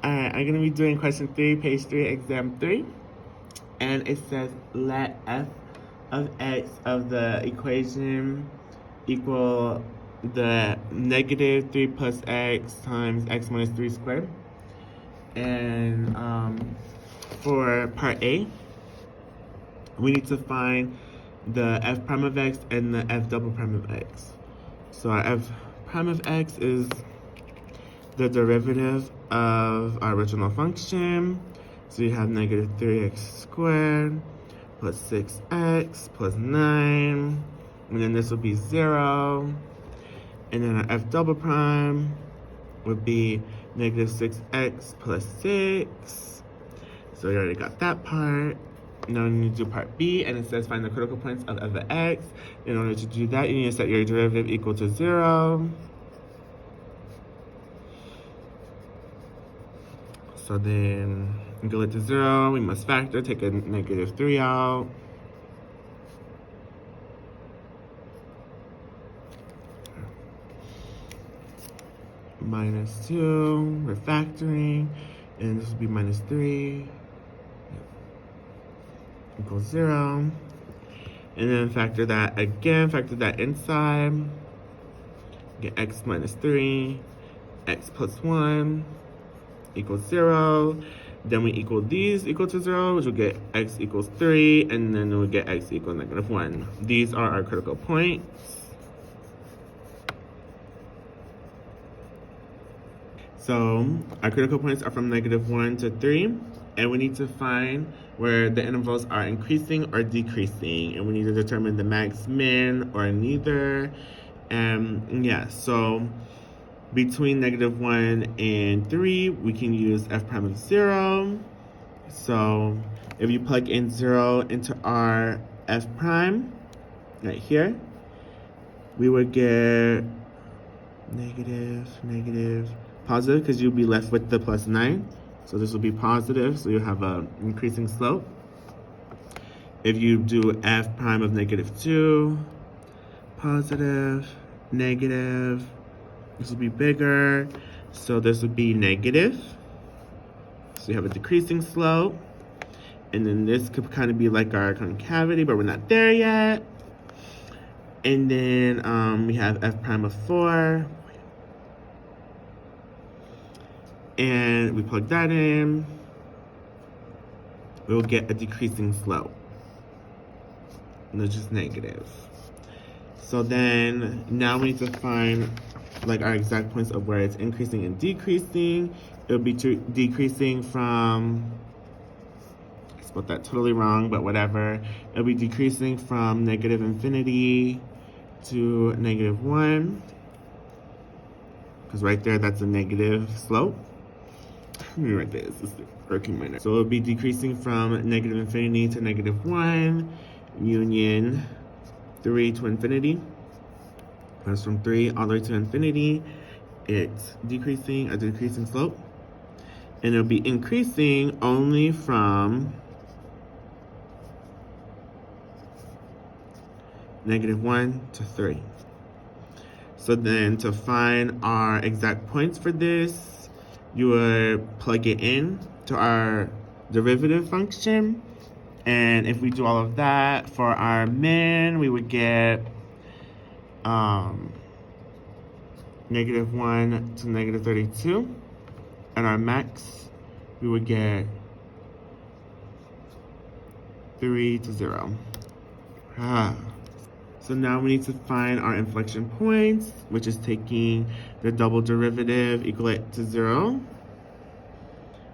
Alright, I'm going to be doing question 3, page 3, exam 3. And it says, let f of x of the equation equal the negative 3 plus x times x minus 3 squared. And for part A, we need to find the f prime of x and the f double prime of x. So our f prime of x is the derivative of our original function. So you have negative 3x squared plus 6x plus 9. And then this would be 0. And then our f double prime would be negative 6x plus 6. So we already got that part. Now we need to do part B, and it says find the critical points of f of x. In order to do that, you need to set your derivative equal to 0. So then, equal it to 0, we must factor, take a negative 3 out. Minus 2, we're factoring, and this will be minus 3. Equals 0. And then factor that again, factor that inside. Get x minus 3, x plus 1. Equals 0. Then we equal these equal to 0, which will get x equals 3, and then we'll get x equals negative 1. These are our critical points. So our critical points are from negative 1 to 3, and we need to find where the intervals are increasing or decreasing, and we need to determine the max, min, or neither. And yeah, so between negative 1 and 3, we can use f prime of 0. So if you plug in 0 into our f prime, right here, we would get negative, positive, because you'll be left with the plus 9. So this will be positive, so you'll have an increasing slope. If you do f prime of negative 2, positive, negative, this will be bigger, so this would be negative. So you have a decreasing slope. And then this could kind of be like our concavity, but we're not there yet. And then we have f prime of 4. And we plug that in. We'll get a decreasing slope. And it's just negative. So then, now we need to find like our exact points of where it's increasing and decreasing. It'll be decreasing from, I spelled that totally wrong, but whatever. It'll be decreasing from negative infinity to negative 1. Because right there, that's a negative slope. Let me write this. This is working my. So it'll be decreasing from negative infinity to negative 1, union 3 to infinity. That's from 3 all the way to infinity. It's decreasing, a decreasing slope. And it'll be increasing only from negative 1 to 3. So then to find our exact points for this, you would plug it in to our derivative function. And if we do all of that, for our min, we would get negative 1 to negative 32. And our max, we would get 3 to 0. So now we need to find our inflection points, which is taking the double derivative, equal it to 0.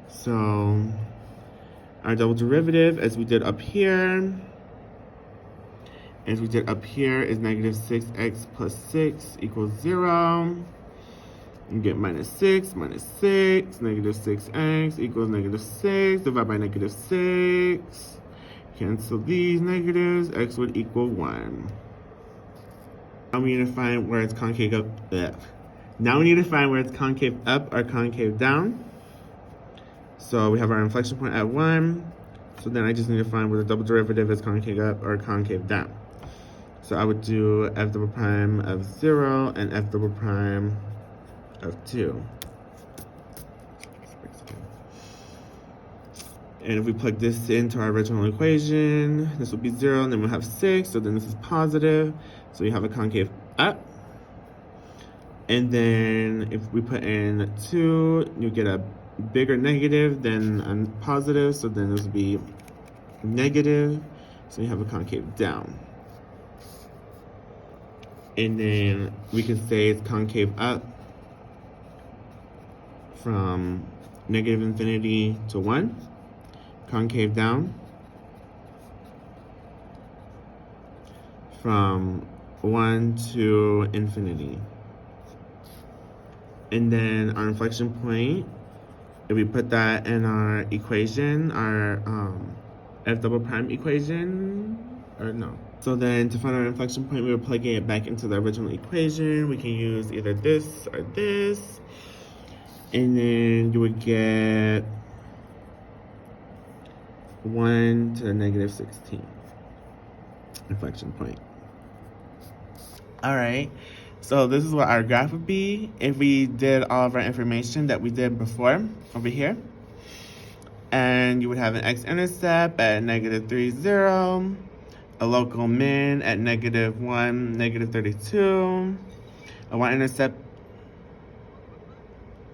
So our double derivative, as we did up here, is negative 6x plus 6 equals 0. You get minus 6, negative 6x equals negative 6, divided by negative 6. Cancel these negatives, x would equal 1. Now we need to find where it's concave up. Now we need to find where it's concave up or concave down. So we have our inflection point at 1. So then I just need to find where the double derivative is concave up or concave down. So I would do f double prime of 0 and f double prime of 2. And if we plug this into our original equation, this will be 0, and then we'll have 6, so then this is positive. So you have a concave up. And then if we put in 2, you get a bigger negative than a positive, so then this will be negative. So you have a concave down. And then we can say it's concave up from negative infinity to 1. Concave down from 1 to infinity. And then our inflection point, if we put that in our equation, our f double prime equation, or no. So then to find our inflection point, we were plugging it back into the original equation. We can use either this or this. And then you would get 1 to the negative 16 inflection point. All right, so this is what our graph would be if we did all of our information that we did before over here. And you would have an x-intercept at negative 3, 0, a local min at negative 1, negative 32, a y-intercept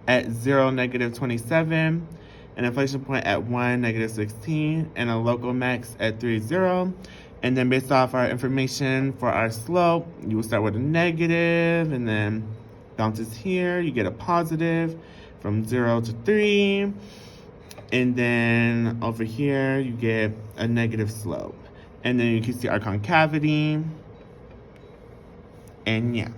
at 0, negative 27, an inflection point at 1, negative 16, and a local max at 3, 0. And then based off our information for our slope, you will start with a negative and then bounces here. You get a positive from 0 to 3. And then over here, you get a negative slope. And then you can see our concavity. And yeah.